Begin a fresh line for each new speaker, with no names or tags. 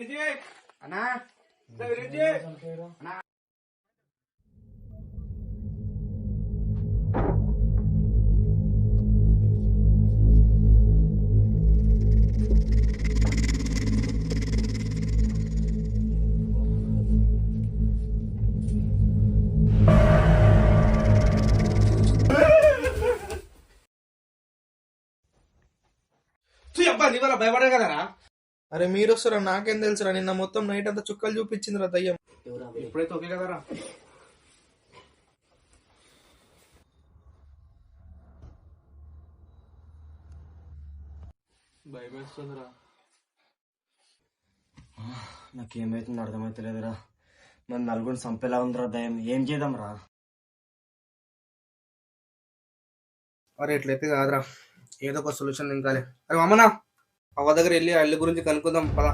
అన్నా అబ్బా భయపడే కదరా.
అరే మీరు వస్తారా? నాకేం తెలుసురా? నిన్న మొత్తం నైట్ అంతా చుక్కలు చూపించిందిరా దయ్యం.
ఇప్పుడైతే ఓకే కదరా. భయమేస్తుందిరా.
నాకేమైతుందో అర్థమైతలేదురా. మన నలుగురిని చంపేలా ఉందిరా దయ్యం. ఏం చేద్దాం రా?
అరే ఎట్లయితే కాదురా, ఏదో ఒక సొల్యూషన్ ఇంకాలే. అరే అమ్మనా అవ్వ దగ్గర వెళ్ళి ఆ ఇల్లు గురించి కనుక్కుందాం పదా.